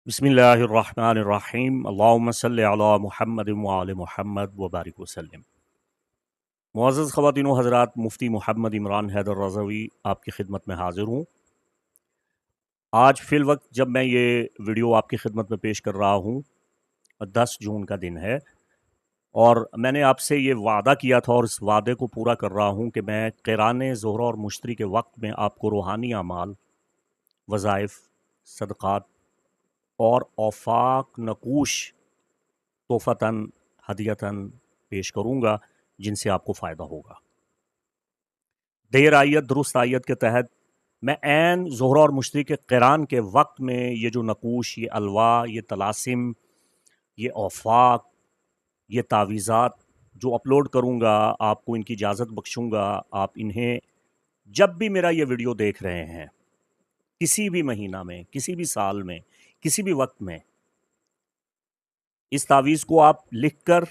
बिस्मिल्लाहिर्रहमानिर्रहीम अल्लाहुम्मा सल्लि अला मुहम्मद व आले मुहम्मद व बारिक वसल्लम। मुअज़्ज़ज़ ख़वातीन व हज़रात, मुफ्ती मोहम्मद इमरान हैदर रज़वी आपकी खिदमत में हाज़िर हूँ। आज फ़िल वक्त जब मैं ये वीडियो आपकी खिदमत में पेश कर रहा हूँ, 10 जून का दिन है और मैंने आपसे ये वादा किया था और इस वादे को पूरा कर रहा हूँ कि मैं क़िराने ज़ोहर और मुश्तरी के वक्त में आपको रूहानी अमाल, वज़ाइफ, सदक़ात और औफ़ाक नकूश तोहफ़तन हदियतन पेश करूँगा, जिनसे आपको फ़ायदा होगा। देर आयत दुरुस्त आयत के तहत मैं ऐन ज़ोहरा और मुश्तरी के क़िरान के वक्त में ये जो नकूश, ये अलवा, ये तलासिम, ये औफ़ाक, ये तावीज़ात जो अपलोड करूँगा, आपको इनकी इजाज़त बख्शूँगा। आप इन्हें जब भी मेरा ये वीडियो देख रहे हैं, किसी भी महीना में, किसी भी साल में, किसी भी वक्त में, इस तावीज़ को आप लिख कर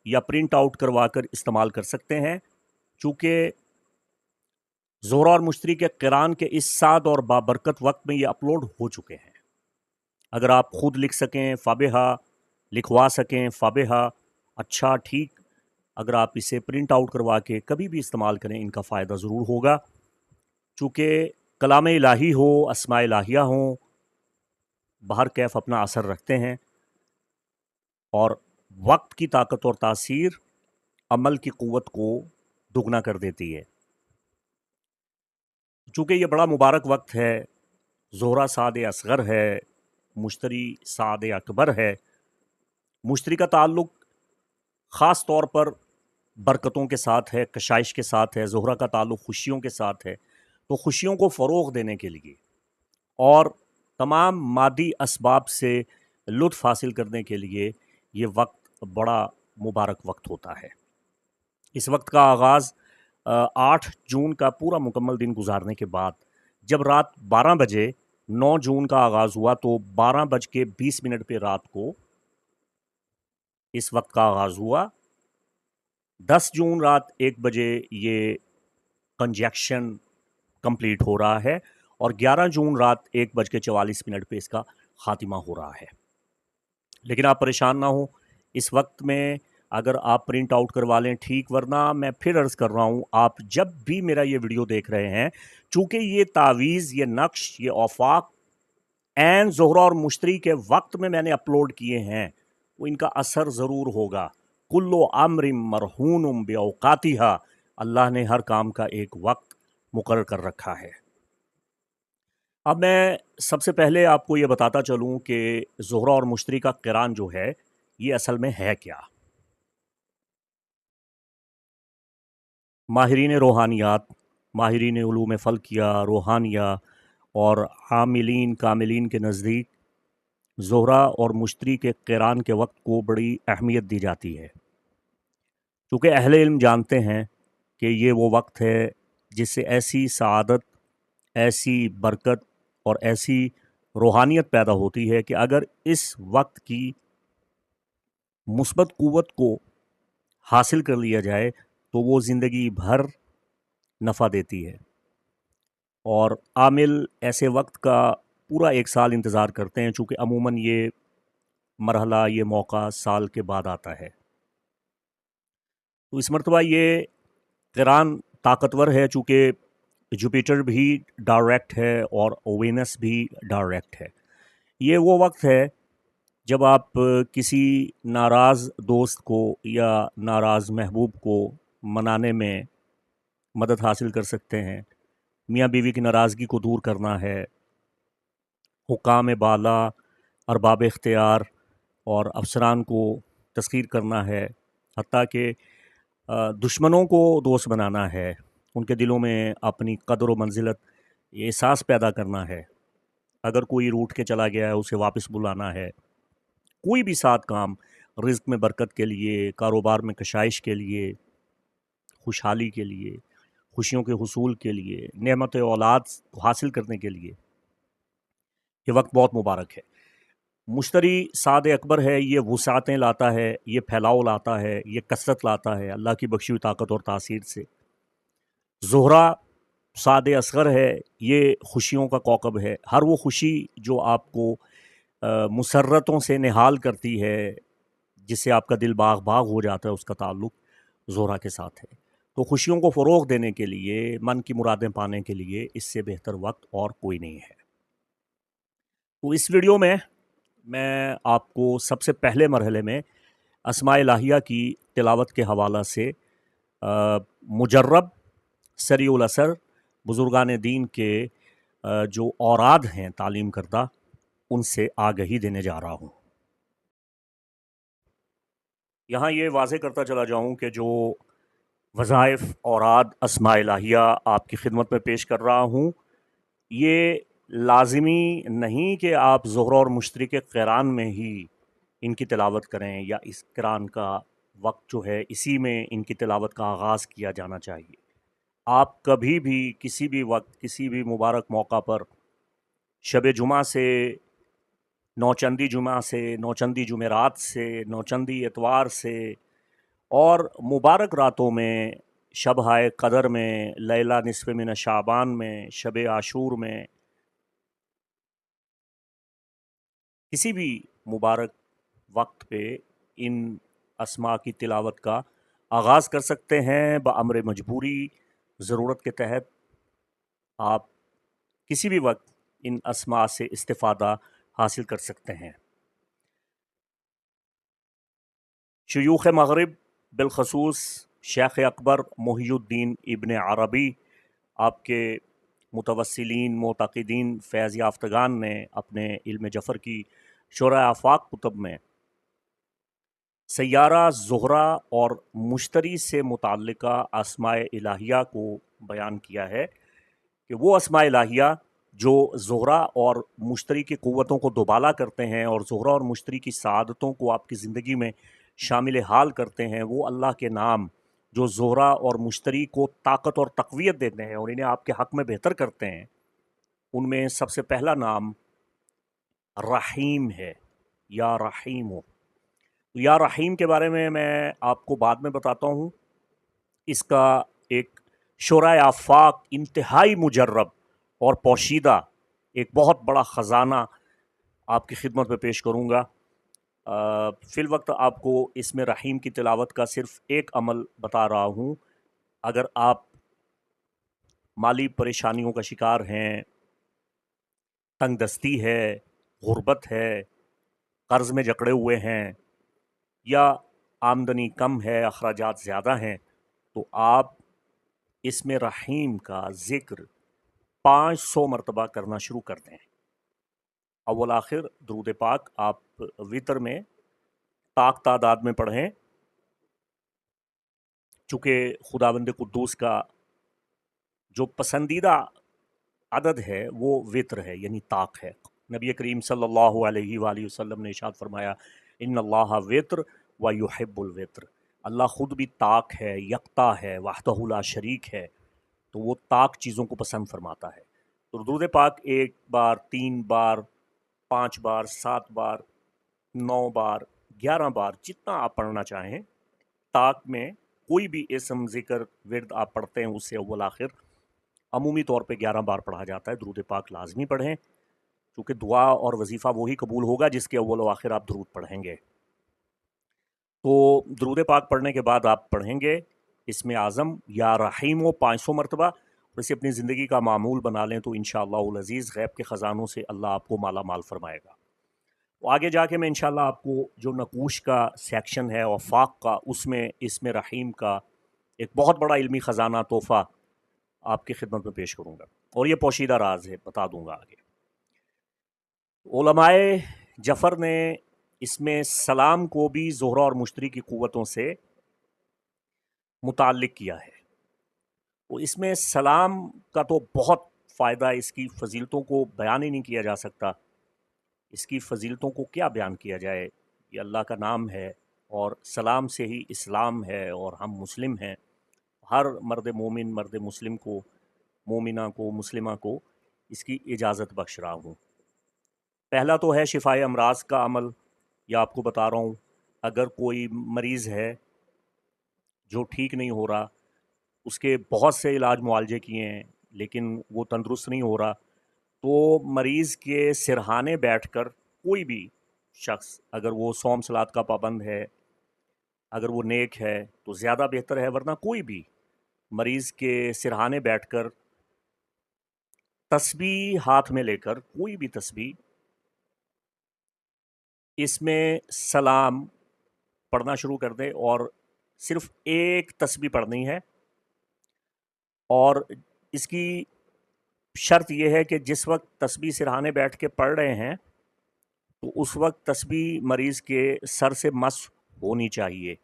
या प्रिंट आउट करवा कर इस्तेमाल कर सकते हैं। चूँकि ज़ोहरा और मुश्तरी के क़िरान के इस साद और बाबरकत वक्त में ये अपलोड हो चुके हैं। अगर आप ख़ुद लिख सकें फ़ाबिहा, लिखवा सकें फ़ाबिहा, अच्छा ठीक। अगर आप इसे प्रिंट आउट करवा के कभी भी इस्तेमाल करें, इनका फ़ायदा ज़रूर होगा। चूँकि कलाम इलाही हो, अस्माए इलाहिया हों, बहर कैफ़ अपना असर रखते हैं और वक्त की ताकत और तासीर अमल की क़ुव्वत को दुगना कर देती है। चूँकि ये बड़ा मुबारक वक्त है, ज़ोहरा साद असग़र है, मुश्तरी साद अकबर है। मुश्तरी का ताल्लुक़ ख़ास तौर पर बरकतों के साथ है, कशाइश के साथ है। ज़ोहरा का ताल्लुक़ खुशियों के साथ है। तो खुशियों को फ़रोग़ देने के लिए और तमाम मादी असबाब से लुत्फ़ हासिल करने के लिए ये वक्त बड़ा मुबारक वक्त होता है। इस वक्त का आगाज़ 8 जून का पूरा मुकम्मल दिन गुजारने के बाद जब रात 12 बजे 9 जून का आगाज़ हुआ, तो 12:20 पे रात को इस वक्त का आगाज़ हुआ। 10 जून रात 1 बजे ये कंजक्शन कंप्लीट हो रहा है और 11 जून रात 1:44 पे इसका ख़ातिमा हो रहा है। लेकिन आप परेशान ना हो, इस वक्त में अगर आप प्रिंट आउट करवा लें ठीक, वरना मैं फिर अर्ज़ कर रहा हूँ, आप जब भी मेरा ये वीडियो देख रहे हैं, चूँकि ये तावीज़, ये नक्श, ये औफ़ाक ऐन ज़ोहरा और मुश्तरी के वक्त में मैंने अपलोड किए हैं, वो इनका असर ज़रूर होगा। कुल्लु अम्रिन मरहूनुम बिऔक़ातिहा, अल्लाह ने हर काम का एक वक्त मुक़र्रर कर रखा है। अब मैं सबसे पहले आपको ये बताता चलूँ कि ज़ोहरा और मुश्तरी का क़िरान जो है, ये असल में है क्या? माहिरीन रूहानियात, माहिरीन उलूम फ़ल्किया, रूहानिया और आमिलीन कामिलीन के नज़दीक ज़ोहरा और मुश्तरी के क़िरान के वक्त को बड़ी अहमियत दी जाती है। चूँकि अहले इल्म जानते हैं कि ये वो वक्त है जिससे ऐसी सआदत, ऐसी बरकत और ऐसी रूहानियत पैदा होती है कि अगर इस वक्त की मुस्बत क़ुव्वत को हासिल कर लिया जाए, तो वो ज़िंदगी भर नफ़ा देती है। और आमिल ऐसे वक्त का पूरा 1 साल इंतज़ार करते हैं, चूँकि अमूमन ये मरहला, ये मौका साल के बाद आता है। तो इस मरतबा ये क़िरान ताकतवर है, चूँकि जुपिटर भी डायरेक्ट है और वेनस भी डायरेक्ट है। ये वो वक्त है जब आप किसी नाराज़ दोस्त को या नाराज़ महबूब को मनाने में मदद हासिल कर सकते हैं। मियाँ बीवी की नाराज़गी को दूर करना है, हुकाम बाला, अरबाब इख्तियार और अफसरान को तस्ख़ीर करना है, हत्ता कि दुश्मनों को दोस्त बनाना है, उनके दिलों में अपनी क़द्र व मंज़िलत ये एहसास पैदा करना है। अगर कोई रूठ के चला गया है, उसे वापस बुलाना है। कोई भी साथ काम रिज़्क़ में बरकत के लिए, कारोबार में कशाइश के लिए, खुशहाली के लिए, खुशियों के हुसूल के लिए, नेमत औलाद हासिल करने के लिए ये वक्त बहुत मुबारक है। मुश्तरी साद अकबर है, ये वुसाअतें लाता है, ये फैलाव लाता है, ये कसरत लाता है अल्लाह की बख्शी हुई ताकत और तासीर से। ज़ोहरा साद असग़र है, ये खुशियों का कौकब है। हर वो खुशी जो आपको مسرتوں سے نہال کرتی ہے، جس سے آپ کا دل باغ باغ ہو جاتا ہے، اس کا تعلق زہرہ کے ساتھ ہے۔ تو خوشیوں کو فروغ دینے کے لیے، من کی مرادیں پانے کے لیے اس سے بہتر وقت اور کوئی نہیں ہے۔ تو اس ویڈیو میں آپ کو سب سے پہلے مرحلے میں اسماء الہیہ کی تلاوت کے حوالہ سے مجرب سریع الاثر بزرگان دین کے جو اوراد ہیں تعلیم کردہ، ان سے آگہی دینے جا رہا ہوں۔ یہاں یہ واضح کرتا چلا جاؤں کہ جو وظائف اوراد اسماء الہیہ آپ کی خدمت میں پیش کر رہا ہوں، یہ لازمی نہیں کہ آپ ظہر اور مشتری کے قران میں ہی ان کی تلاوت کریں، یا اس قران کا وقت جو ہے اسی میں ان کی تلاوت کا آغاز کیا جانا چاہیے۔ آپ کبھی بھی کسی بھی وقت کسی بھی مبارک موقع پر شب جمعہ سے، نوچندی جمعہ سے، نوچندی جمعرات سے، نوچندی اتوار سے، اور مبارک راتوں میں، شبہائے قدر میں، لیلہ نصف من شعبان میں، شب عاشور میں، کسی بھی مبارک وقت پہ ان اسماء کی تلاوت کا آغاز کر سکتے ہیں بامر مجبوری۔ ضرورت کے تحت آپ کسی بھی وقت ان اسماء سے استفادہ حاصل کر سکتے ہیں۔ شیوخ مغرب بالخصوص شیخ اکبر محی الدین ابن عربی، آپ کے متوسلین معتقدین فیض یافتگان نے اپنے علم جفر کی شرح آفاق کتب میں سیارہ زہرہ اور مشتری سے متعلقہ اسماء الہیہ کو بیان کیا ہے کہ وہ اسماء الہیہ جو زہرہ اور مشتری کی قوتوں کو دوبالا کرتے ہیں اور زہرہ اور مشتری کی سعادتوں کو آپ کی زندگی میں شامل حال کرتے ہیں، وہ اللہ کے نام جو زہرہ اور مشتری کو طاقت اور تقویت دیتے ہیں اور انہیں آپ کے حق میں بہتر کرتے ہیں، ان میں سب سے پہلا نام رحیم ہے، یا رحیم ہو۔ یا رحیم کے بارے میں آپ کو بعد میں بتاتا ہوں۔ اس کا ایک شرح آفاق انتہائی مجرب اور پوشیدہ ایک بہت بڑا خزانہ آپ کی خدمت میں پیش کروں گا۔ فی الوقت آپ کو اس میں رحیم کی تلاوت کا صرف ایک عمل بتا رہا ہوں۔ اگر آپ مالی پریشانیوں کا شکار ہیں، تنگ دستی ہے، غربت ہے، قرض میں جکڑے ہوئے ہیں، یا آمدنی کم ہے، اخراجات زیادہ ہیں، تو آپ اس میں رحیم کا ذکر 500 مرتبہ کرنا شروع کر دیں۔ اول آخر درود پاک آپ وطر میں طاق تعداد میں پڑھیں، چونکہ خداوند قدوس کا جو پسندیدہ عدد ہے وہ وطر ہے، یعنی طاق ہے۔ نبی کریم صلی اللہ علیہ وآلہ وسلم نے ارشاد فرمایا، ان اللہ وطر و یحب الوطر، اللہ خود بھی طاق ہے، یکتا ہے، وحدہ لا شریک ہے، تو وہ طاق چیزوں کو پسند فرماتا ہے۔ تو درود پاک 1 بار، 3 بار، 5 بار، 7 بار، 9 بار، 11 بار، جتنا آپ پڑھنا چاہیں۔ طاق میں کوئی بھی اسم، ذکر، ورد آپ پڑھتے ہیں اس سے اول آخر عمومی طور پہ 11 بار پڑھا جاتا ہے۔ درود پاک لازمی پڑھیں، کیونکہ دعا اور وظیفہ وہی قبول ہوگا جس کے اول و آخر آپ درود پڑھیں گے۔ تو درود پاک پڑھنے کے بعد آپ پڑھیں گے اسم اعظم یا رحیم و 500 مرتبہ، اور اسے اپنی زندگی کا معمول بنا لیں تو انشاءاللہ العزیز غیب کے خزانوں سے اللہ آپ کو مالا مال فرمائے گا۔ تو آگے جا کے میں انشاءاللہ آپ کو جو نقوش کا سیکشن ہے وفاق کا، اس میں اسم رحیم کا ایک بہت بڑا علمی خزانہ تحفہ آپ کی خدمت میں پیش کروں گا، اور یہ پوشیدہ راز ہے، بتا دوں گا آگے۔ علماء جفر نے اس میں سلام کو بھی زہرہ اور مشتری کی قوتوں سے متعلق کیا ہے۔ وہ اس میں سلام کا تو بہت فائدہ ہے، اس کی فضیلتوں کو بیان ہی نہیں کیا جا سکتا۔ اس کی فضیلتوں کو کیا بیان کیا جائے؟ یہ اللہ کا نام ہے، اور سلام سے ہی اسلام ہے، اور ہم مسلم ہیں۔ ہر مرد مومن، مرد مسلم کو، مومنہ کو، مسلمہ کو اس کی اجازت بخش رہا ہوں۔ پہلا تو ہے شفائے امراض کا عمل، یا آپ کو بتا رہا ہوں اگر کوئی مریض ہے جو ٹھیک نہیں ہو رہا، اس کے بہت سے علاج معالجے کیے ہیں لیکن وہ تندرست نہیں ہو رہا، تو مریض کے سرہانے بیٹھ کر कोई भी शख्स अगर वो सौम सलात का पाबंद है, अगर वो नेक है तो ज़्यादा बेहतर है, वरना कोई भी मरीज़ के सिरहाने बैठकर तस्बीह हाथ में लेकर, कोई भी तस्बीह, इसमें सलाम पढ़ना शुरू कर दे और सिर्फ एक तस्बीह पढ़नी है। और इसकी शर्त यह है कि जिस वक्त तस्बीह सिरहाने बैठ के पढ़ रहे हैं तो उस वक्त तस्बीह मरीज़ के सर से मस होनी चाहिए,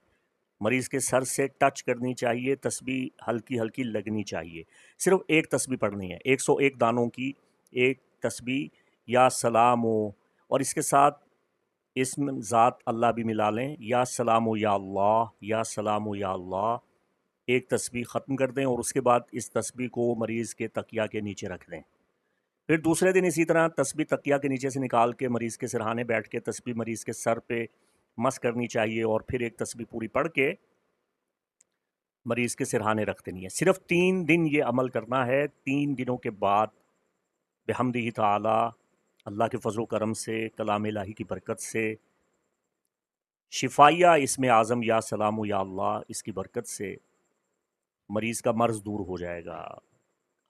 मरीज़ के सर से टच करनी चाहिए, तस्बीह हल्की हल्की लगनी चाहिए। सिर्फ एक तस्बीह पढ़नी है, 101 दानों की एक तस्बीह, या सलाम हो, और इसके साथ इसम ज़ात अल्लाह भी मिला लें, या सलाम हो या अल्लाह, या सलाम हो या अल्लाह, एक तस्बीह ख़त्म कर दें और उसके बाद इस तस्बीह को मरीज़ के तकिया के नीचे रख दें। फिर दूसरे दिन इसी तरह तस्बीह तकिया के नीचे से निकाल के मरीज़ के सिरहाने बैठ के तस्बीह मरीज़ के सर पे मस करनी चाहिए और फिर एक तस्बीह पूरी पढ़ के मरीज़ के सिरहाने रख देनी है। सिर्फ 3 दिन ये अमल करना है। 3 दिनों के बाद बिहम्दिही ताला, अल्लाह के फजल करम से, कलाम इलाही की बरकत से, शिफाया इसमें आज़म या सलाम या अल्लाह, इसकी बरकत से मरीज़ का मर्ज़ दूर हो जाएगा।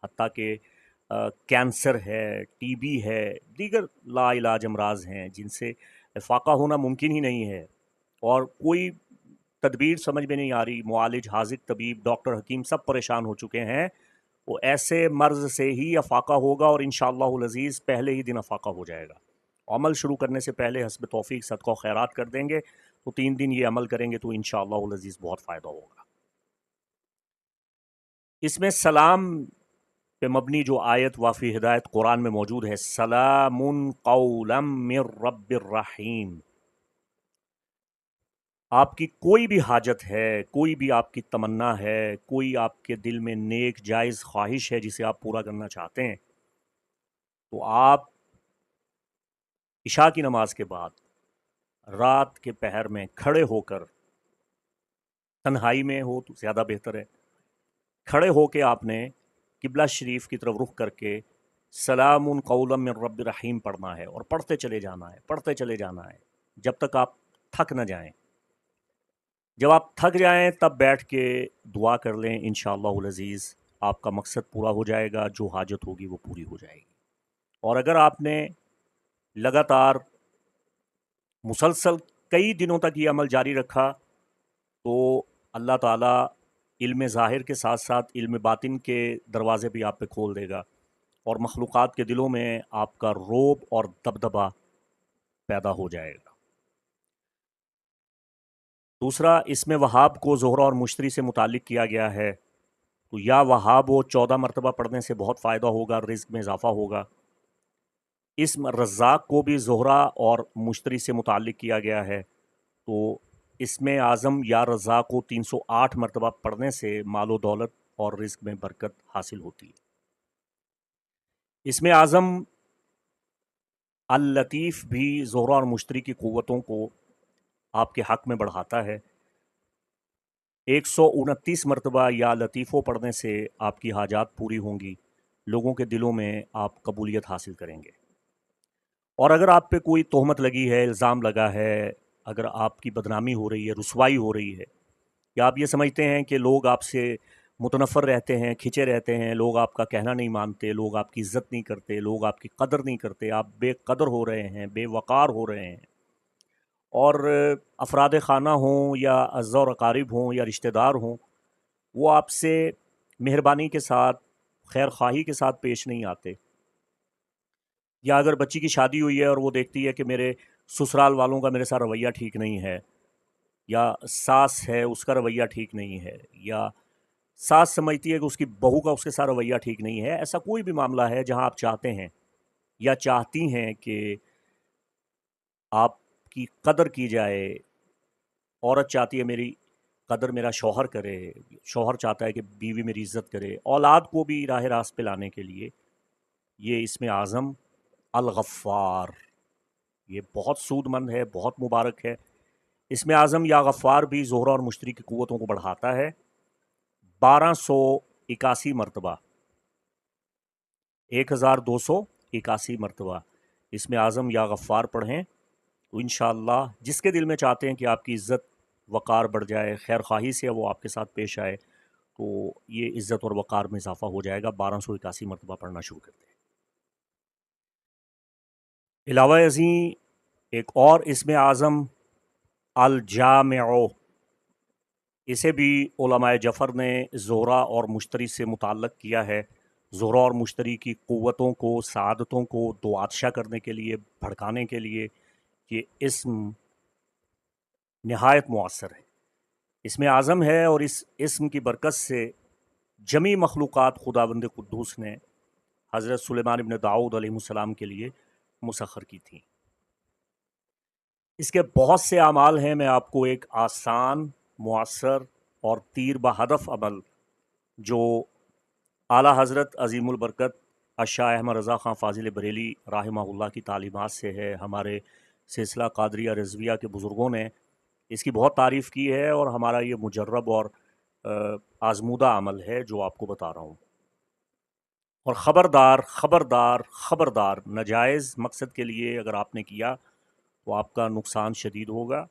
हत्ता कि कैंसर है, टीबी है, दीगर लाइलाज अमराज हैं जिनसे इफ़ाक़ा होना मुमकिन ही नहीं है और कोई तदबीर समझ में नहीं आ रही, मुआलिज, हाज़िक, तबीब, डॉक्टर, हकीम सब परेशान हो चुके हैं, वो ऐसे मर्ज़ से ही अफ़ाक़ा होगा और इंशाअल्लाहुल अज़ीज़ पहले ही दिन अफ़ाक़ा हो जाएगा। अमल शुरू करने से पहले हस्ब तौफ़ीक सदका खैरात कर देंगे, तो 3 दिन ये अमल करेंगे तो इंशाअल्लाहुल अज़ीज़ बहुत फ़ायदा होगा। इसमें सलाम पे मबनी जो आयत वाफ़ी हिदायत कुरान में मौजूद है, सलामुन कौलम मिर रब्बिर रहीम, आपकी कोई भी हाजत है, कोई भी आपकी तमन्ना है, कोई आपके दिल में नेक जायज़ ख्वाहिश है जिसे आप पूरा करना चाहते हैं, तो आप इशा की नमाज के बाद रात के पहर में खड़े होकर, तन्हाई में हो तो ज़्यादा बेहतर है, खड़े होके आपने किबला शरीफ की तरफ रुख करके सलामुन कौलम मिर रब्बिर रहीम पढ़ना है और पढ़ते चले जाना है, पढ़ते चले जाना है जब तक आप थक न जाएं। जब आप थक जाएं तब बैठ के दुआ कर लें, इंशाअल्लाहुल अज़ीज़ आपका मकसद पूरा हो जाएगा, जो हाजत होगी वो पूरी हो जाएगी। और अगर आपने लगातार मुसलसल कई दिनों तक ये अमल जारी रखा तो अल्लाह ताला इल्म ज़ाहिर के साथ साथ इल्म बातिन के दरवाज़े भी आप पे खोल देगा और मखलूक़ात के दिलों में आपका रोब और दबदबा पैदा हो जाएगा। दूसरा, इसमें वहाब को ज़ोहरा और मुश्तरी से मुताल्लिक़ किया गया है, तो या वहाब हो 14 मरतबा पढ़ने से बहुत फ़ायदा होगा, रिज़्क़ में इजाफ़ा होगा। इसम रज़्ज़ाक़ को भी ज़ोहरा और मुश्तरी से मुताल्लिक़ किया गया है, तो इसमें आज़म या रज़्ज़ाक़ को 308 मरतबा पढ़ने से मालो दौलत और रिज़्क़ में बरकत हासिल होती है। इसमें आज़म अल लतीफ़ भी ज़ोहरा और मुश्तरी की क़ुव्वतों को आपके हक़ में बढ़ाता है। 129 मरतबा या लतीफ़ो पढ़ने से आपकी हाजात पूरी होंगी, लोगों के दिलों में आप कबूलियत हासिल करेंगे। और अगर आप पे कोई तोहमत लगी है, इल्ज़ाम लगा है, अगर आपकी बदनामी हो रही है, रुसवाई हो रही है, या आप ये समझते हैं कि लोग आपसे मुतनफ़र रहते हैं, खिंचे रहते हैं, लोग आपका कहना नहीं मानते, लोग आपकी इज़्ज़त नहीं करते, लोग आपकी कदर नहीं करते, आप बेकदर हो रहे हैं, बेवक़ार हो रहे हैं, और अफ़राद ख़ाना हों या अज़्ज़ा और अक़ारिब हों या रिश्तेदार हों, वो आपसे मेहरबानी के साथ, खैर ख़्वाही के साथ पेश नहीं आते, या अगर बच्ची की शादी हुई है और वो देखती है कि मेरे ससुराल वालों का मेरे साथ रवैया ठीक नहीं है, या सास है उसका रवैया ठीक नहीं है, या सास समझती है कि उसकी बहू का उसके साथ रवैया ठीक नहीं है, ऐसा कोई भी मामला है जहां आप चाहते हैं या चाहती हैं कि आपकी कदर की जाए, औरत चाहती है मेरी कदर मेरा शौहर करे, शौहर चाहता है कि बीवी मेरी इज़्ज़त करे, औलाद को भी राह रास्त पे लाने के लिए ये इसमें आज़म अल गफ़्फ़ार, ये बहुत सूदमंद है, बहुत मुबारक है। इसमें आज़म या गफ़्फ़ार भी ज़ोहरा और मुश्तरी की क़ुव्वतों को बढ़ाता है। 1281 मरतबा, 1281 मरतबा اسم اعظم یا غفار پڑھیں تو انشاءاللہ جس کے دل میں چاہتے ہیں کہ آپ کی عزت وقار بڑھ جائے، خیر خواہی سے وہ آپ کے ساتھ پیش آئے، تو یہ عزت اور وقار میں اضافہ ہو جائے گا۔ 1281 مرتبہ پڑھنا شروع کرتے ہیں۔ علاوہ ازیں ایک اور اسم اعظم الجامع، اسے بھی علماء جفر نے زہرہ اور مشتری سے متعلق کیا ہے۔ زہرہ اور مشتری کی قوتوں کو، سعادتوں کو دوآتشہ کرنے کے لیے، بھڑکانے کے لیے یہ اسم نہایت مؤثر ہے، اسم اعظم ہے، اور اس اسم کی برکت سے جمی مخلوقات خداوند قدوس نے حضرت سلیمان ابن داؤد علیہ السلام کے لیے مسخر کی تھیں۔ اس کے بہت سے اعمال ہیں، میں آپ کو ایک آسان، مؤثر اور تیر بہدف عمل جو اعلیٰ حضرت عظیم البرکت الشاہ احمد رضا خان فاضل بریلی رحمہ اللہ کی تعلیمات سے ہے، ہمارے سلسلہ قادریہ رضویہ کے بزرگوں نے اس کی بہت تعریف کی ہے، اور ہمارا یہ مجرب اور آزمودہ عمل ہے جو آپ کو بتا رہا ہوں۔ اور خبردار خبردار خبردار، ناجائز مقصد کے لیے اگر آپ نے کیا تو آپ کا نقصان شدید ہوگا،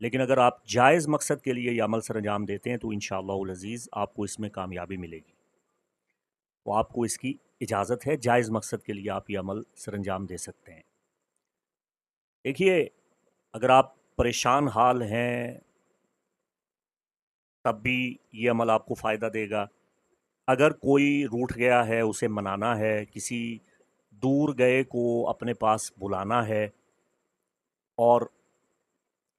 لیکن اگر آپ جائز مقصد کے لیے یہ عمل سر انجام دیتے ہیں تو انشاءاللہ العزیز آپ کو اس میں کامیابی ملے گی۔ تو آپ کو اس کی اجازت ہے، جائز مقصد کے لیے آپ یہ عمل سر انجام دے سکتے ہیں۔ دیکھیے، اگر آپ پریشان حال ہیں تب بھی یہ عمل آپ کو فائدہ دے گا۔ اگر کوئی روٹھ گیا ہے اسے منانا ہے، کسی دور گئے کو اپنے پاس بلانا ہے، اور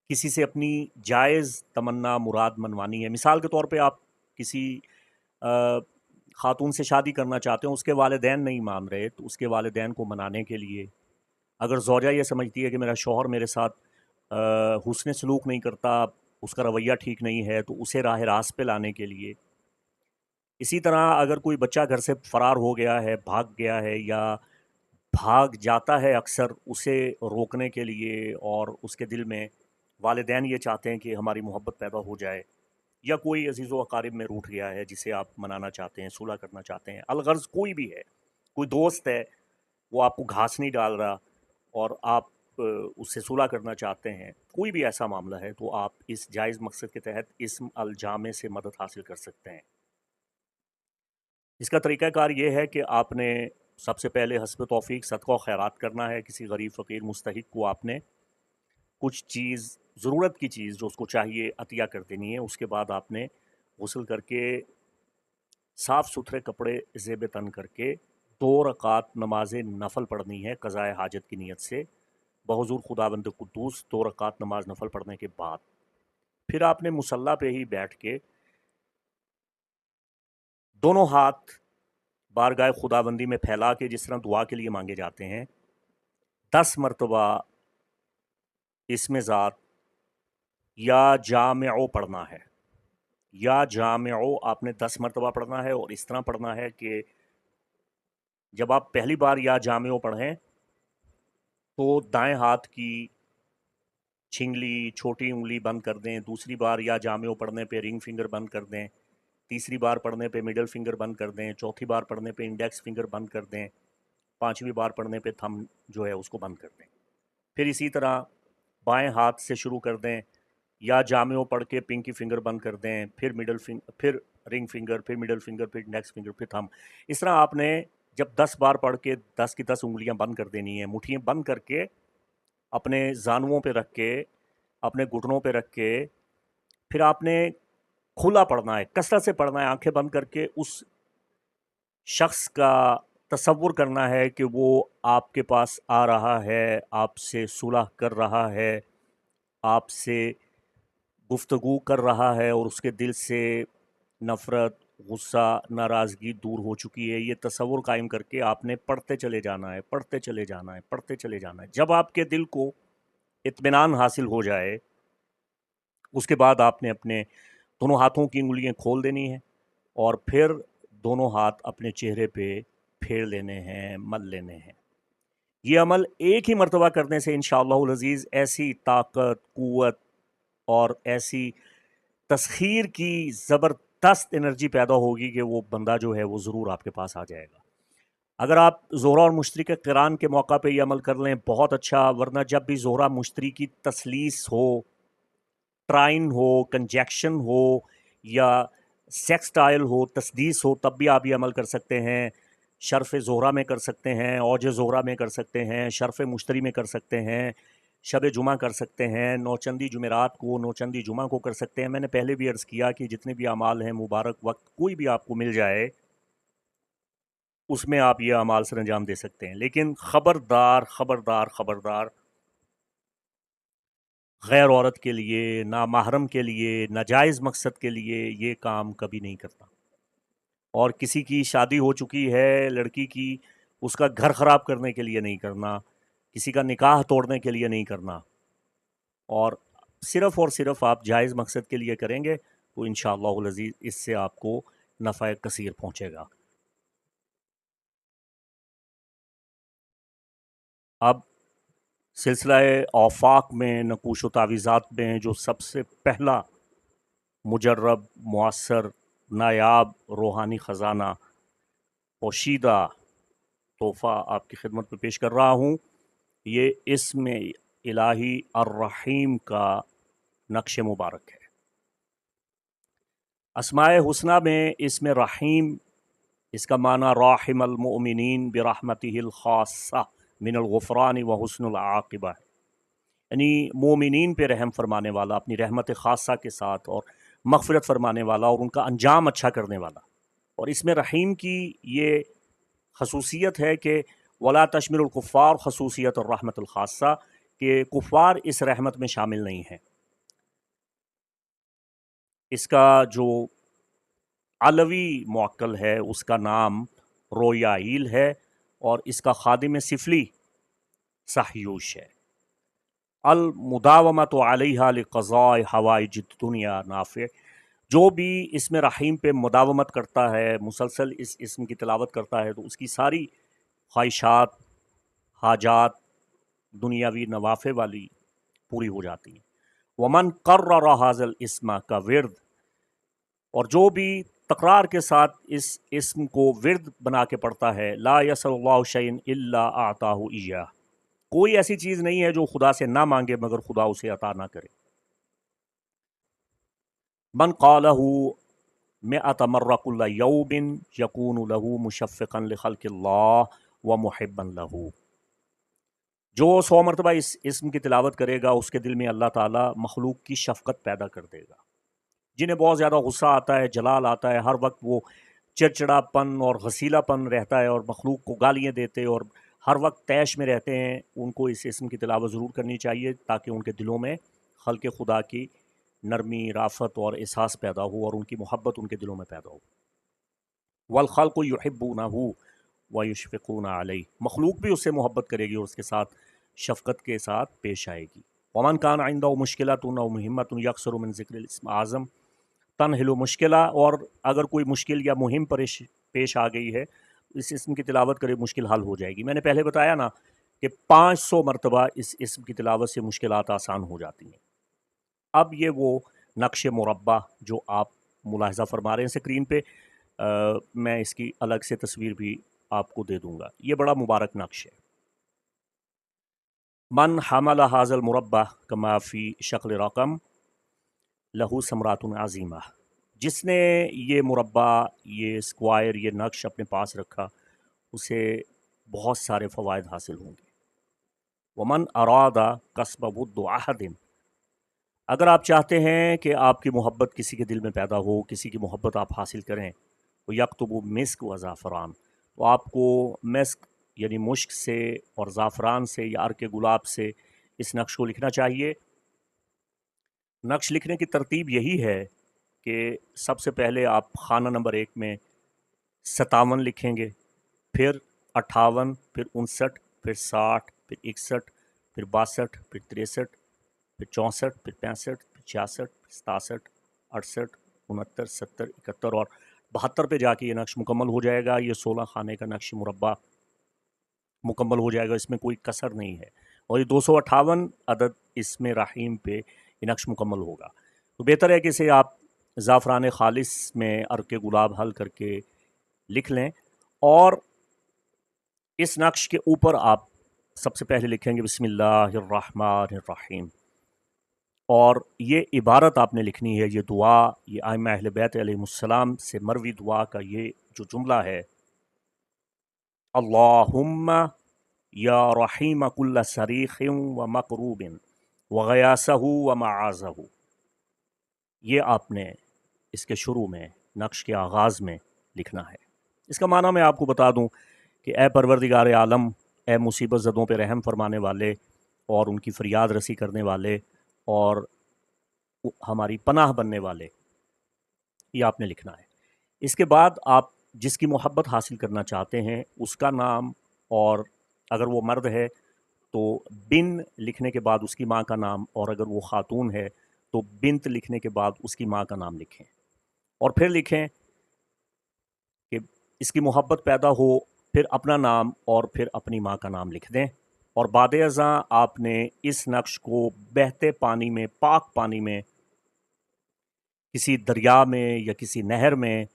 کسی سے اپنی جائز تمنا مراد منوانی ہے۔ مثال کے طور پہ آپ کسی خاتون سے شادی کرنا چاہتے ہیں، اس کے والدین نہیں مان رہے، تو اس کے والدین کو منانے کے لیے، اگر زوجہ یہ سمجھتی ہے کہ میرا شوہر میرے ساتھ حسن سلوک نہیں کرتا، اس کا رویہ ٹھیک نہیں ہے، تو اسے راہ راست پہ لانے کے لیے۔ اسی طرح اگر کوئی بچہ گھر سے فرار ہو گیا ہے، بھاگ گیا ہے، یا بھاگ جاتا ہے اکثر، اسے روکنے کے لیے، اور اس کے دل میں والدین یہ چاہتے ہیں کہ ہماری محبت پیدا ہو جائے، یا کوئی عزیز و اقارب میں روٹھ گیا ہے جسے آپ منانا چاہتے ہیں، صلح کرنا چاہتے ہیں، الغرض کوئی بھی ہے، کوئی دوست ہے وہ آپ کو گھاس نہیں ڈال رہا اور آپ اس سے صلح کرنا چاہتے ہیں، کوئی بھی ایسا معاملہ ہے، تو آپ اس جائز مقصد کے تحت اسم الجامع سے مدد حاصل کر سکتے ہیں۔ اس کا طریقہ کار یہ ہے کہ آپ نے سب سے پہلے حسب توفیق صدقہ و خیرات کرنا ہے۔ کسی غریب فقیر مستحق کو آپ نے کچھ چیز، ضرورت کی چیز جو اس کو چاہیے، عطیہ کر دینی ہے۔ اس کے بعد آپ نے غسل کر کے، صاف ستھرے کپڑے زیب تن کر کے 2 رکعت نماز نفل پڑھنی ہے قضاء حاجت کی نیت سے بحضور خداوند قدوس۔ 2 رکعت نماز نفل پڑھنے کے بعد پھر آپ نے مصلی پہ ہی بیٹھ کے دونوں ہاتھ بارگاہ خداوندی میں پھیلا کے، جس طرح دعا کے لیے مانگے جاتے ہیں، 10 مرتبہ اسم ذات یا جامعو پڑھنا ہے۔ یا جامعو آپ نے 10 مرتبہ پڑھنا ہے، اور اس طرح پڑھنا ہے کہ جب آپ پہلی بار یا جامعو پڑھیں تو دائیں ہاتھ کی چھنگلی، چھوٹی انگلی بند کر دیں، دوسری بار یا جامعو پڑھنے پہ رنگ فنگر بند کر دیں، تیسری بار پڑھنے پہ مڈل فنگر بند کر دیں، چوتھی بار پڑھنے پہ انڈیکس فنگر بند کر دیں، 5ویں بار پڑھنے پہ تھم جو ہے اس کو بند کر دیں۔ پھر اسی طرح بائیں ہاتھ سے شروع کر دیں، یا جامعو پڑھ کے پنکی فنگر بند کر دیں، پھر پھر رنگ فنگر، پھر مڈل فنگر، پھر انڈیکس فنگر، پھر تھم۔ اس طرح آپ نے جب 10 بار پڑھ کے 10 کی 10 انگلیاں بند کر دینی ہیں، مٹھیاں بند کر کے اپنے زانوؤں پہ رکھ کے، اپنے گھٹنوں پہ رکھ کے، پھر آپ نے کھلا پڑھنا ہے، کثرت سے پڑھنا ہے، آنکھیں بند کر کے اس شخص کا تصور کرنا ہے کہ وہ آپ کے پاس آ رہا ہے، آپ سے صلح کر رہا ہے، آپ سے گفتگو کر رہا ہے، اور اس کے دل سے نفرت، غصہ، ناراضگی دور ہو چکی ہے۔ یہ تصور قائم کر کے آپ نے پڑھتے چلے جانا ہے، پڑھتے چلے جانا ہے، پڑھتے چلے جانا ہے۔ جب آپ کے دل کو اطمینان حاصل ہو جائے، اس کے بعد آپ نے اپنے دونوں ہاتھوں کی انگلیاں کھول دینی ہیں، اور پھر دونوں ہاتھ اپنے چہرے پہ پھیر لینے ہیں، مل لینے ہیں۔ یہ عمل ایک ہی مرتبہ کرنے سے انشاءاللہ العزیز ایسی طاقت، قوت اور ایسی تسخیر کی زبردست انرجی پیدا ہوگی کہ وہ بندہ جو ہے وہ ضرور آپ کے پاس آ جائے گا۔ اگر آپ زہرہ اور مشتری کے قران کے موقع پہ یہ عمل کر لیں بہت اچھا، ورنہ جب بھی زہرہ مشتری کی تثلیث ہو، ٹرائن ہو، کنجیکشن ہو یا سیکسٹائل ہو، تسدیس ہو، تب بھی آپ یہ عمل کر سکتے ہیں۔ شرف زہرہ میں کر سکتے ہیں، اوج زہرہ میں کر سکتے ہیں، شرف مشتری میں کر سکتے ہیں، شب جمعہ کر سکتے ہیں، نوچندی جمعرات کو، نوچندی جمعہ کو کر سکتے ہیں۔ میں نے پہلے بھی عرض کیا کہ جتنے بھی اعمال ہیں مبارک وقت کوئی بھی آپ کو مل جائے اس میں آپ یہ اعمال سر انجام دے سکتے ہیں، لیکن خبردار خبردار خبردار غیر عورت کے لیے، نامحرم کے لیے، ناجائز مقصد کے لیے یہ کام کبھی نہیں کرتا۔ اور کسی کی شادی ہو چکی ہے لڑکی کی، اس کا گھر خراب کرنے کے لیے نہیں کرنا، کسی کا نکاح توڑنے کے لیے نہیں کرنا، اور صرف آپ جائز مقصد کے لیے کریں گے تو انشاءاللہ العزیز اس سے آپ کو نفع کثیر پہنچے گا۔ اب سلسلہ آفاق میں، نقوش و تعویذات میں جو سب سے پہلا مجرب، مؤثر، نایاب روحانی خزانہ، پوشیدہ تحفہ آپ کی خدمت میں پیش کر رہا ہوں، یہ اسم الہی الرحیم کا نقش مبارک ہے۔ اسماء حسنہ میں اسم رحیم، اس کا معنی راحم المؤمنین برحمتہ الخاصہ من الغفران و حسن العاقبہ ہے، یعنی مومنین پہ رحم فرمانے والا اپنی رحمت خاصہ کے ساتھ، اور مغفرت فرمانے والا اور ان کا انجام اچھا کرنے والا۔ اور اس میں رحیم کی یہ خصوصیت ہے کہ ولا تشمل الکفار خصوصیت الرحمت الخاصہ، کہ کفار اس رحمت میں شامل نہیں ہیں۔ اس کا جو علوی معقل ہے اس کا نام رویائیل ہے، اور اس کا خادم سفلی صحیوش ہے۔ المداومۃ علیہا لقضاء حوائج الدنیا نافع، جو بھی اسم رحیم پہ مداومت کرتا ہے، مسلسل اس اسم کی تلاوت کرتا ہے، تو اس کی ساری خواہشات، حاجات دنیاوی نوافع والی پوری ہو جاتی ہیں۔ ومن قرر ھذا الاسم کا ورد، اور جو بھی تکرار کے ساتھ اس اسم کو ورد بنا کے پڑھتا ہے، لا یسأل اللہ شیئا الا اعطاہ ایاہ، کوئی ایسی چیز نہیں ہے جو خدا سے نہ مانگے مگر خدا اسے عطا نہ کرے۔ من قالہ مئۃ مرہ کل یوم یکون لہ مشفقا لخلق اللہ ومحبا لہ، جو 100 مرتبہ اس اسم کی تلاوت کرے گا اس کے دل میں اللہ تعالیٰ مخلوق کی شفقت پیدا کر دے گا۔ جنہیں بہت زیادہ غصہ آتا ہے، جلال آتا ہے، ہر وقت وہ چڑچڑا پن اور غسیلا پن رہتا ہے اور مخلوق کو گالیاں دیتے اور ہر وقت طیش میں رہتے ہیں، ان کو اس اسم کی تلاوت ضرور کرنی چاہیے تاکہ ان کے دلوں میں خلق خدا کی نرمی، رافت اور احساس پیدا ہو اور ان کی محبت ان کے دلوں میں پیدا ہو۔ والخلق یحبونہ ویشفقون علیہ، مخلوق بھی اس سے محبت کرے گی اور اس کے ساتھ شفقت کے ساتھ پیش آئے گی۔ ومن کان عندہ مشکلۃ او مہمۃ یکثر من ذکر الاسم اعظم تنحل مشکلہ، اور اگر کوئی مشکل یا مہم پیش آ گئی ہے اس اسم کی تلاوت کرے مشکل حل ہو جائے گی۔ میں نے پہلے بتایا نا کہ 500 مرتبہ اس اسم کی تلاوت سے مشکلات آسان ہو جاتی ہیں۔ اب یہ وہ نقش مربع جو آپ ملاحظہ فرما رہے ہیں اسکرین پہ، میں اس کی الگ سے تصویر بھی آپ کو دے دوں گا، یہ بڑا مبارک نقش ہے۔ من حمل ھذا المربع کما فی شکل رقم لہو ثمرات عظیمہ، جس نے یہ مربع، یہ اسکوائر، یہ نقش اپنے پاس رکھا اسے بہت سارے فوائد حاصل ہوں گے۔ ومن اراد کسب ود احد، اگر آپ چاہتے ہیں کہ آپ کی محبت کسی کے دل میں پیدا ہو، کسی کی محبت آپ حاصل کریں، وہ یکتب مسک و زعفران، تو آپ کو مسک یعنی مشک سے اور زعفران سے یا عرق گلاب سے اس نقش کو لکھنا چاہیے۔ نقش لکھنے کی ترتیب یہی ہے کہ سب سے پہلے آپ خانہ نمبر 1 میں 57 لکھیں گے، پھر 58، پھر 59، پھر 60، پھر 61، پھر 62، پھر 63، پھر 64، پھر 65، پھر 66، پھر 67، 68، 69، 70، 71 اور 72 پہ جا کے یہ نقش مکمل ہو جائے گا۔ یہ 16 خانے کا نقش مربع مکمل ہو جائے گا، اس میں کوئی کسر نہیں ہے، اور یہ 258 عدد اس میں رحیم پہ یہ نقش مکمل ہوگا۔ تو بہتر ہے کہ اسے آپ زعفران خالص میں عرق گلاب حل کر کے لکھ لیں، اور इस नक्श के ऊपर आप सबसे पहले लिखेंगे बिस्मिल्लाहिर्रहमानिर्रहीम, और ये इबारत आपने लिखनी है, ये दुआ, ये आइम्मा अहले बैत अलैहिमुस्सलाम से मरवी दुआ का ये जो जुमला है, अल्लाहुम्मा या रहीम कुल्ल सरीखिन व मकरूबिन व गयासहु व मआज़हु, ये आपने इसके शुरू में, नक्श के आगाज़ में लिखना है। इसका माना मैं आपको बता दूं कि ए परवरदिगार आलम, ए मुसीबत ज़दों पे रहम फरमाने वाले और उनकी फ़रियाद रसी करने वाले और हमारी पनाह बनने वाले, ये आपने लिखना है। इसके बाद आप जिसकी मोहब्बत हासिल करना चाहते हैं उसका नाम, और अगर वो मर्द है तो बिन लिखने के बाद उसकी माँ का नाम, और अगर वो ख़ातून है तो बिन्त लिखने के बाद उसकी माँ का नाम लिखें, और फिर लिखें कि इसकी मोहब्बत पैदा हो, फिर अपना नाम और फिर अपनी माँ का नाम लिख दें। और बाद अज़ां आपने इस नक्श को बहते पानी में, पाक पानी में, किसी दरिया में या किसी नहर में,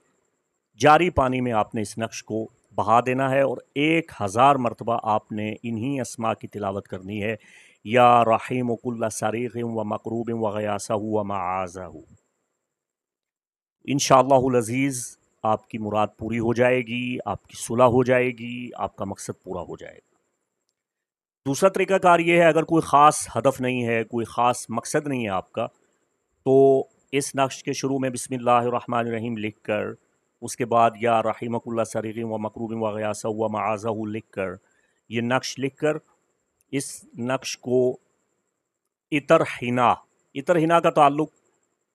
जारी पानी में आपने इस नक्श को बहा देना है, और 1000 मरतबा आपने इन्हीं अस्मा की तिलावत करनी है, या रहीम कुल्ला सरीग़िन व मकरूबिन व गयासहु व मआज़हु। इंशाअल्लाहुल अज़ीज़ आपकी मुराद पूरी हो जाएगी, आपकी सुलह हो जाएगी, आपका मकसद पूरा हो जाएगा। दूसरा तरीक़ाकार ये है, अगर कोई ख़ास हदफ नहीं है, कोई ख़ास मकसद नहीं है आपका, तो इस नक्श के शुरू में बिस्मिल्लाहिर्रहमानिर्रहीम लिख कर, उसके बाद या रहीम कुल्ला सरीग़िन व मकरूबिन व गयासहु व मआज़हु लिख कर, ये नक्श लिख कर इस नक्श को इतर हिना का ताल्लुक़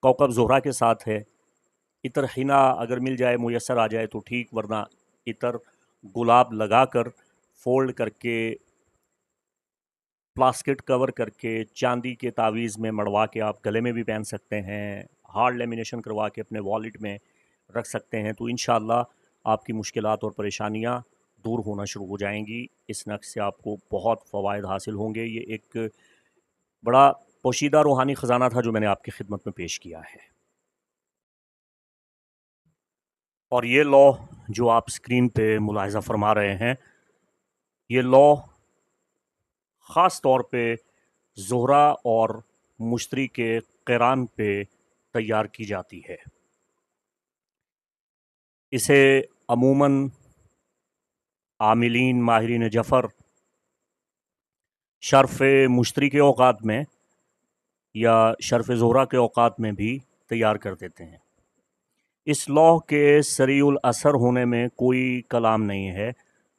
कौकब ज़ोहरा के साथ है। इतर हिना अगर मिल जाए, मुयस्सर आ जाए तो ठीक, वरना इतर गुलाब लगा कर, फोल्ड करके, प्लास्टिक कवर करके, चांदी के तावीज़ में मड़वा के आप गले में भी पहन सकते हैं, हार्ड लेमिनेशन करवा के अपने वॉलेट में रख सकते हैं। तो इंशाअल्लाह आपकी मुश्किलात और परेशानियां दूर होना शुरू हो जाएंगी। इस नक्श से आपको बहुत फ़वाइद हासिल होंगे। ये एक बड़ा पोशीदा रूहानी ख़जाना था जो मैंने आपकी खिदमत में पेश किया है। और ये लॉ जो आप स्क्रीन पे मुलाहिज़ा फरमा रहे हैं, ये लॉ ख़ास तौर पे ज़ोहरा और मुश्तरी के क़िरान पे तैयार की जाती है। इसे अमूमन आमिलीन माहिरीन जफ़र शर्फ़ मुश्तरी के औक़ात में या शर्फ़ ज़ोहरा के औक़ात में भी तैयार कर देते हैं। इस लॉ के सरीउल असर होने में कोई कलाम नहीं है,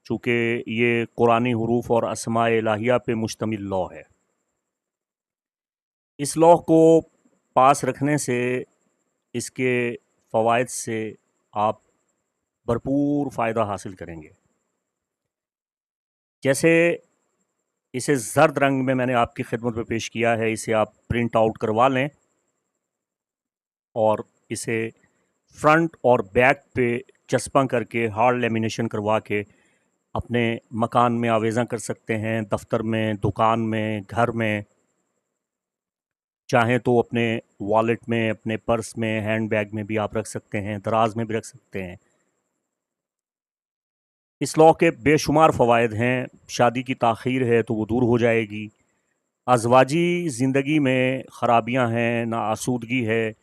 चूँकि ये कुरानी हुरूफ और अस्माए इलाहिया पे मुश्तमिल लॉ है। इस लॉ को पास रखने से, इसके फ़वाइद से आप भरपूर फ़ायदा हासिल करेंगे। जैसे इसे ज़र्द रंग में मैंने आपकी खिदमत में पेश किया है, इसे आप प्रिंट आउट करवा लें और इसे फ्रंट और बैक पे चस्पा करके, हार्ड लेमिनेशन करवा के अपने मकान में आवेज़ा कर सकते हैं, दफ्तर में, दुकान में, घर में, चाहें तो अपने वॉलेट में, अपने पर्स में, हैंड बैग में भी आप रख सकते हैं, दराज में भी रख सकते हैं। इस लॉ के बेशुमार फ़वाइद हैं। शादी की ताख़ीर है तो वो दूर हो जाएगी, अज़वाजी ज़िंदगी में ख़राबियाँ हैं, नाआसूदगी है,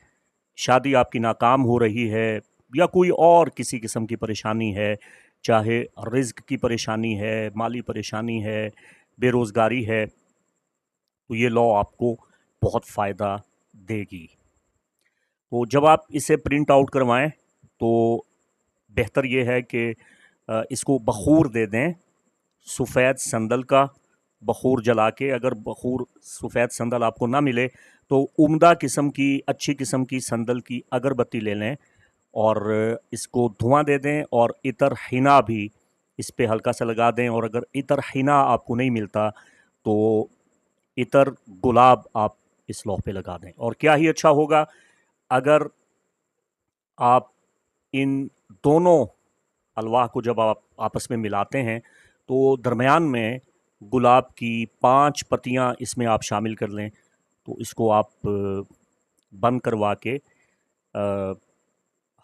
शादी आपकी नाकाम हो रही है, या कोई और किसी किस्म की परेशानी है, चाहे रिज़्क की परेशानी है, माली परेशानी है, बेरोज़गारी है, तो ये लॉ आपको बहुत फ़ायदा देगी। तो जब आप इसे प्रिंट आउट करवाएं तो बेहतर ये है कि इसको बखूर दे दें, सफ़ेद संदल का बखूर जला के। अगर बखूर सफ़ेद संदल आपको ना मिले तो उम्दा किस्म की, अच्छी किस्म की संदल की अगरबत्ती ले लें और इसको धुआं दे दें, और इतर हिना भी इस पे हल्का सा लगा दें। और अगर इतर हिना आपको नहीं मिलता तो इतर गुलाब आप इस लौह पे लगा दें। और क्या ही अच्छा होगा अगर आप इन दोनों अलवाह को जब आप आपस में मिलाते हैं तो दरमियान में गुलाब की 5 पत्तियां इसमें आप शामिल कर लें। तो इसको आप बंद करवा के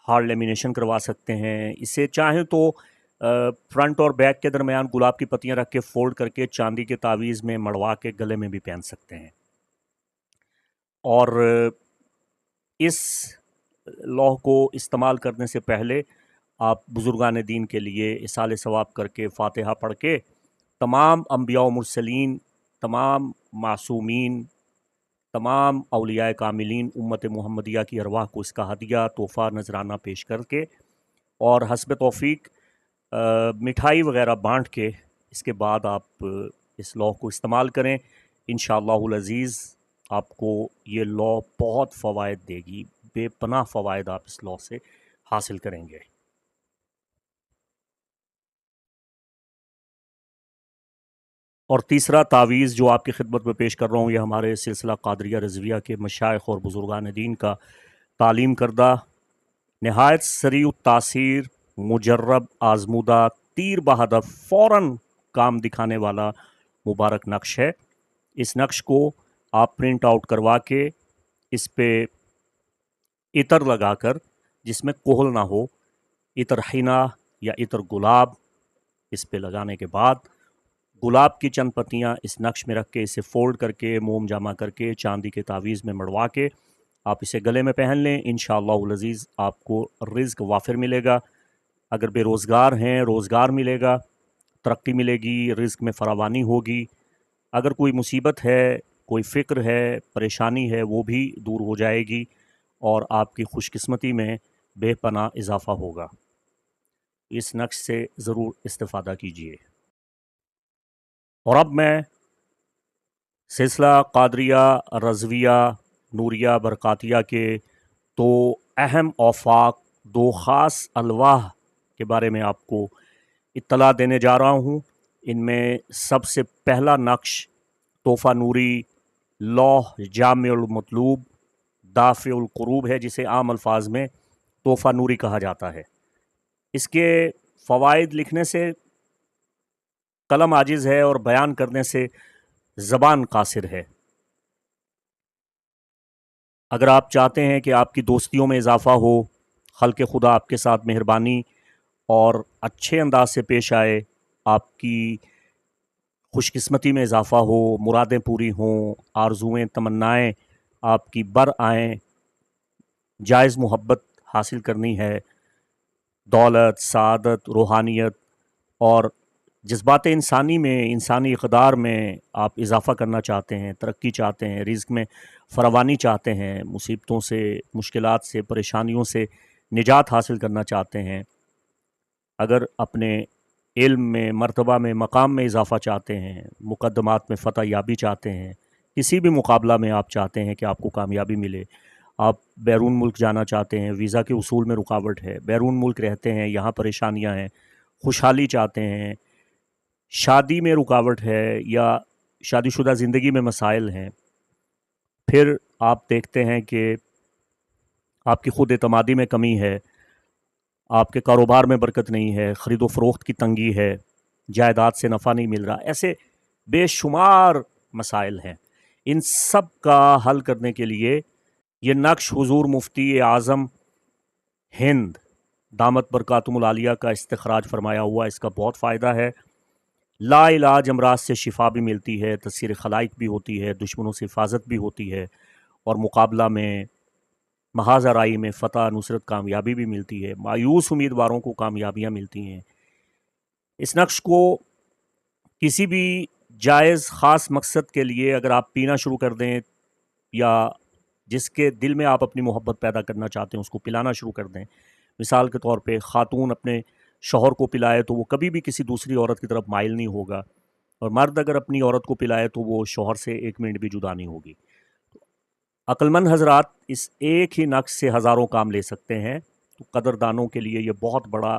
हार्ड लेमिनेशन करवा सकते हैं। इसे चाहें तो फ्रंट और बैक के दरमियान गुलाब की पत्तियां रख के फोल्ड करके चांदी के तावीज़ में मड़वा के गले में भी पहन सकते हैं। और इस लौह को इस्तेमाल करने से पहले आप बुज़ुर्गान दीन के लिए इसाले सवाब करके फ़ातिहा पढ़ के तमाम अंबिया व मुरसलीन, तमाम मासूमीन, तमाम औलियाए कामिलीन उम्मत मुहम्मदिया की अरवाह को इसका हदिया तोहफ़ा नजराना पेश करके और हस्ब तौफीक मिठाई वगैरह बांट के इसके बाद आप इस लौ को इस्तेमाल करें। इंशाअल्लाहुल अज़ीज़ आपको ये लौ बहुत फ़वाइद देगी, बेपनाह फ़वाइद आप इस लौ से हासिल करेंगे। और तीसरा तावीज़ जो आपकी खिदमत में पेश कर रहा हूँ, ये हमारे सिलसिला कादरिया रज़विया के मशाइख और बुज़ुर्गान दीन का तालीम करदा नहायत सरीउ तासीर मुजर्रब आज़मूदा तीर बहदफ फ़ौरन काम दिखाने वाला मुबारक नक्श है। इस नक्श को आप प्रिंट आउट करवा के इस पे इतर लगाकर, जिसमें कोहल ना हो, इतर हिना या इतर गुलाब इस पे लगाने के बाद गुलाब की चंद पत्तियाँ इस नक्श में रख के इसे फ़ोल्ड करके मोम जमा करके चांदी के तावीज़ में मड़वा के आप इसे गले में पहन लें। इंशाअल्लाहुल अज़ीज़ आपको रिज़्क वाफिर मिलेगा। अगर बेरोज़गार हैं, रोज़गार मिलेगा, तरक्की मिलेगी, रिज़्क में फरावानी होगी। अगर कोई मुसीबत है, कोई फ़िक्र है, परेशानी है, वो भी दूर हो जाएगी और आपकी खुशकिस्मती में बेपनाह इजाफ़ा होगा। इस नक्श से ज़रूर इस्तिफ़ादा कीजिए। और अब मैं सिलसिला कादरिया रज़विया नूरिया बरकातिया के दो अहम औफाक, दो ख़ास अलवाह के बारे में आपको इत्तला देने जा रहा हूँ। इनमें सबसे पहला नक्श तोहफ़ा नूरी लौह जामिउल मतलूब दाफ़िउल कुरूब है, जिसे आम अल्फाज में तोहफ़ा नूरी कहा जाता है। इसके फ़वाइद लिखने से कलम आजिज़ है और बयान करने से ज़बान कासिर है। अगर आप चाहते हैं कि आपकी दोस्तियों में इजाफ़ा हो, खल्क़ खुदा आपके साथ मेहरबानी और अच्छे अंदाज से पेश आए, आपकी खुशकिस्मती में इजाफ़ा हो, मुरादें पूरी हों, आरज़ुएँ तमन्नाएँ आपकी बर आएँ, जायज़ मोहब्बत हासिल करनी है, दौलत, सआदत, रूहानियत और जज्बात इंसानी में, इंसानी इक़दार में आप इजाफ़ा करना चाहते हैं, तरक्की चाहते हैं, रिज़्क में फरावानी चाहते हैं, मुसीबतों से, मुश्किलात से, परेशानियों से निजात हासिल करना चाहते हैं, अगर अपने इल्म में, मर्तबा में, मकाम में इजाफ़ा चाहते हैं, मुक़द्दमात में फ़तह याबी चाहते हैं, किसी भी मुकाबला में आप चाहते हैं कि आपको कामयाबी मिले, आप बैरून मुल्क जाना चाहते हैं, वीज़ा के उसूल में रुकावट है, बैरून मुल्क रहते हैं, यहाँ परेशानियाँ हैं, खुशहाली चाहते हैं, शादी में रुकावट है या शादीशुदा ज़िंदगी में मसाइल हैं, फिर आप देखते हैं कि आपकी ख़ुद एतमादी में कमी है, आपके कारोबार में बरकत नहीं है, ख़रीदो फ़रोख्त की तंगी है, जायदाद से नफ़ा नहीं मिल रहा, ऐसे बेशुमार मसाइल हैं। इन सब का हल करने के लिए ये नक्श हुज़ूर मुफ्ती आज़म हिंद दामत बरकातुमुल आलिया का इस्तिखराज फरमाया हुआ, इसका बहुत फ़ायदा है। ला इलाज अमराज से शिफा भी मिलती है, तस्सीर खलाइक भी होती है, दुश्मनों से हिफाजत भी होती है और मुकाबला में महाज़राई में फ़तह नुसरत कामयाबी भी मिलती है, मायूस उम्मीदवारों को कामयाबियाँ मिलती हैं। इस नक्श को किसी भी जायज़ ख़ास मकसद के लिए अगर आप पीना शुरू कर दें या जिसके दिल में आप अपनी मोहब्बत पैदा करना चाहते हैं उसको पिलाना शुरू कर दें, मिसाल के तौर पे ख़ातून अपने शौहर को पिलाए तो वो कभी भी किसी दूसरी औरत की तरफ माइल नहीं होगा, और मर्द अगर अपनी औरत को पिलाए तो वो शौहर से एक मिनट भी जुदा नहीं होगी। अक्लमंद हजरात इस एक ही नक्श से हज़ारों काम ले सकते हैं, तो कदरदानों के लिए ये बहुत बड़ा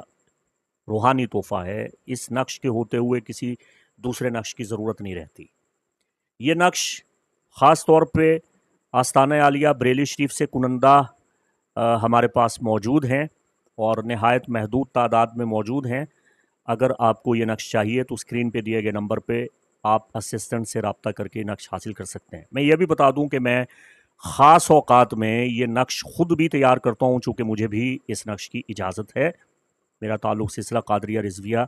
रूहानी तोहफ़ा है। इस नक्श के होते हुए किसी दूसरे नक्श की ज़रूरत नहीं रहती। ये नक्श ख़ास तौर पे आस्ताना आलिया बरेली शरीफ से कुनंदा हमारे पास मौजूद हैं और नहायत महदूद तादाद में मौजूद हैं। अगर आपको ये नक्श चाहिए तो स्क्रीन पे दिए गए नंबर पे आप असिस्टेंट से रब्ता करके नक्श हासिल कर सकते हैं। मैं ये भी बता दूं कि मैं ख़ास औक़ात में ये नक्श ख़ुद भी तैयार करता हूं, चूँकि मुझे भी इस नक्श की इजाज़त है। मेरा ताल्लुक़ सिलसिला कादरिया रिज़विया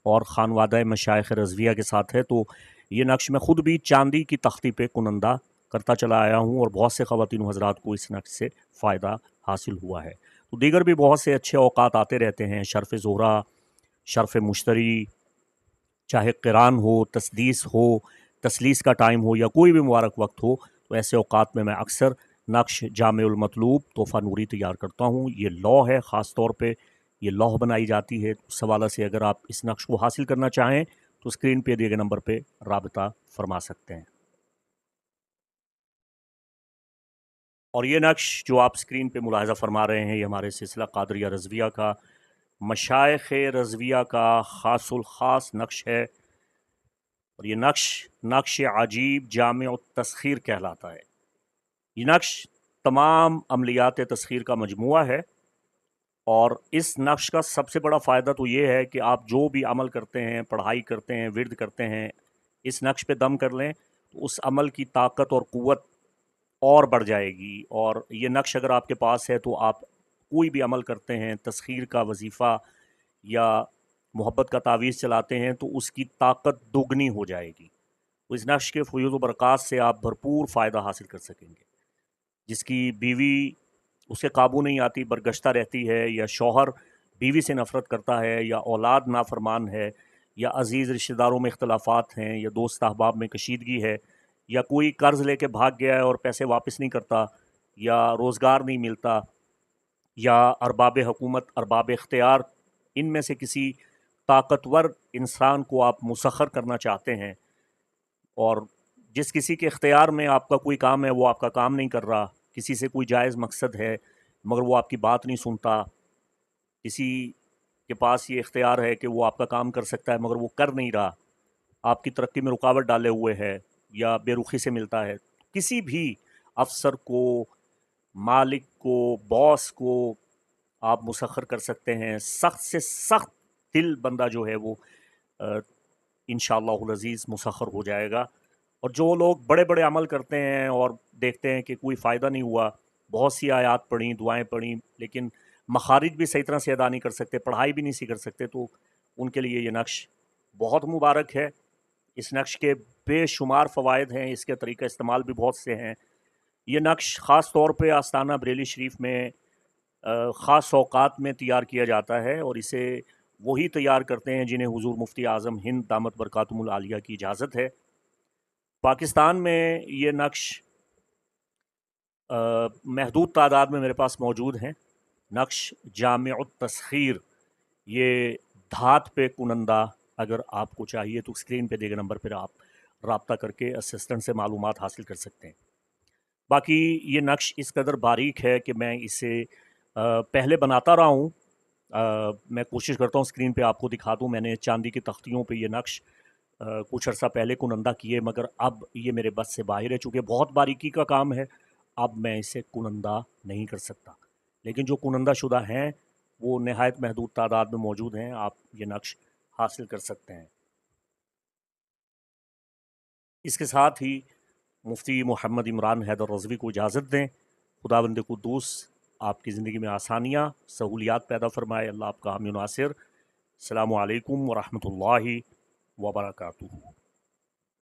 और ख़ानवादा मशाइख़ रज़विया के साथ है। तो ये नक्श मैं ख़ुद भी चांदी की तख्ती पे कुनंदा करता चला आया हूँ और बहुत से ख़वातीन हज़रात को इस नक्श से फ़ायदा हासिल हुआ है। तो दीगर भी बहुत से अच्छे औक़ात आते रहते हैं, शर्फ़ ज़ोहरा, शर्फ़ मुश्तरी, चाहे क़िरान हो, तस्दीस हो, तसलीस का टाइम हो या कोई भी मुबारक वक्त हो, तो ऐसे औक़ात में मैं अक्सर नक्श जामिउल मतलूब तोहफ़ा नूरी तैयार करता हूँ। ये लौ है, ख़ास तौर पे ये लौह बनाई जाती है। उस हवाले से अगर आप इस नक्श को हासिल करना चाहें तो स्क्रीन पे दिए गए नंबर पे राबता फरमा सकते हैं। और ये नक्श जो आप स्क्रीन पे मुलाहज़ा फरमा रहे हैं, ये हमारे सिलसिला कादरिया रज़विया का, मशाइख़ रज़विया का ख़ासुल ख़ास नक्श है। और ये नक्श अजीब जामिउ तस्ख़ीर कहलाता है। ये नक्श तमाम अमलियात तस्ख़ीर का मजमुआ है और इस नक्श का सबसे बड़ा फ़ायदा तो ये है कि आप जो भी अमल करते हैं, पढ़ाई करते हैं, विर्द करते हैं, इस नक्श पे दम कर लें तो उस अमल की ताकत और क़ुव्वत और बढ़ जाएगी। और ये नक्श अगर आपके पास है तो आप कोई भी अमल करते हैं, तस्ख़ीर का वजीफ़ा या मोहब्बत का तावीज़ चलाते हैं तो उसकी ताकत दोगुनी हो जाएगी। तो इस नक्श के फ़यूज़ व बरक़ात से आप भरपूर फ़ायदा हासिल कर सकेंगे। जिसकी बीवी उसे काबू नहीं आती, बरगश्ता रहती है, या शौहर बीवी से नफ़रत करता है, या औलाद नाफरमान है, या अज़ीज़ रिश्तेदारों में इख्तलाफात हैं, या दोस्त अहबाब में कशीदगी है, या कोई कर्ज़ लेके भाग गया है और पैसे वापस नहीं करता, या रोज़गार नहीं मिलता, या अरबाब हुकूमत, अरबाब इख्तियार, इनमें से किसी ताकतवर इंसान को आप मुसख्खर करना चाहते हैं और जिस किसी के इख्तियार में आपका कोई काम है वो आपका काम नहीं कर रहा, किसी से कोई जायज़ मकसद है मगर वो आपकी बात नहीं सुनता, किसी के पास ये इख्तियार है कि वो आपका काम कर सकता है मगर वो कर नहीं रहा, आपकी तरक्की में रुकावट डाले हुए है या बेरुखी से मिलता है, किसी भी अफसर को, मालिक को, बॉस को आप मुसख्खर कर सकते हैं। सख्त से सख्त दिल बंदा जो है वो इंशाअल्लाहुल अज़ीज़ मुसख्खर हो जाएगा। और जो लोग बड़े बड़े अमल करते हैं और देखते हैं कि कोई फ़ायदा नहीं हुआ, बहुत सी आयात पढ़ी, दुआएं पढ़ी, लेकिन मखारिज भी सही तरह से अदा नहीं कर सकते, पढ़ाई भी नहीं कर सकते, तो उनके लिए ये नक्श बहुत मुबारक है। इस नक्श के बेशुमार फ़वाइद हैं, इसके तरीक़ा इस्तेमाल भी बहुत से हैं। ये नक्श ख़ास तौर पे आस्ताना बरेली शरीफ में ख़ास औक़ात में तैयार किया जाता है और इसे वही तैयार करते हैं जिन्हें हुज़ूर मुफ्ती आज़म हिंद दामत बरकातुहुल आलिया की इजाज़त है। पाकिस्तान में ये नक्श महदूद तादाद में मेरे पास मौजूद हैं। नक्श जामिउ तस्ख़ीर, ये धात पे कुनंदा अगर आपको चाहिए तो स्क्रीन पे दिए गए नंबर पर आप राब्ता करके असिस्टेंट से मालूमात हासिल कर सकते हैं। बाकी ये नक्श इस कदर बारीक है कि मैं इसे पहले बनाता रहा हूँ। मैं कोशिश करता हूँ स्क्रीन पे आपको दिखा दूँ। मैंने चांदी की तख्तियों पे ये नक्श कुछ अर्सा पहले कुनंदा किए मगर अब ये मेरे बस से बाहर है, चूँकि बहुत बारीकी का काम है, अब मैं इसे कुनंदा नहीं कर सकता। लेकिन जो कुनंदा शुदा हैं वो नहायत महदूद तादाद में मौजूद हैं, आप ये नक्श हासिल कर सकते हैं। इसके साथ ही मुफ्ती मोहम्मद इमरान हैदर रज़वी को इजाज़त दें। खुदावंद कुद्दूस आपकी ज़िंदगी में आसानियाँ, सहूलियात पैदा फ़रमाए। अल्लाह आपका हामी नासिर। अस्सलामु अलैकुम व रहमतुल्लाहि व बरकातुहू।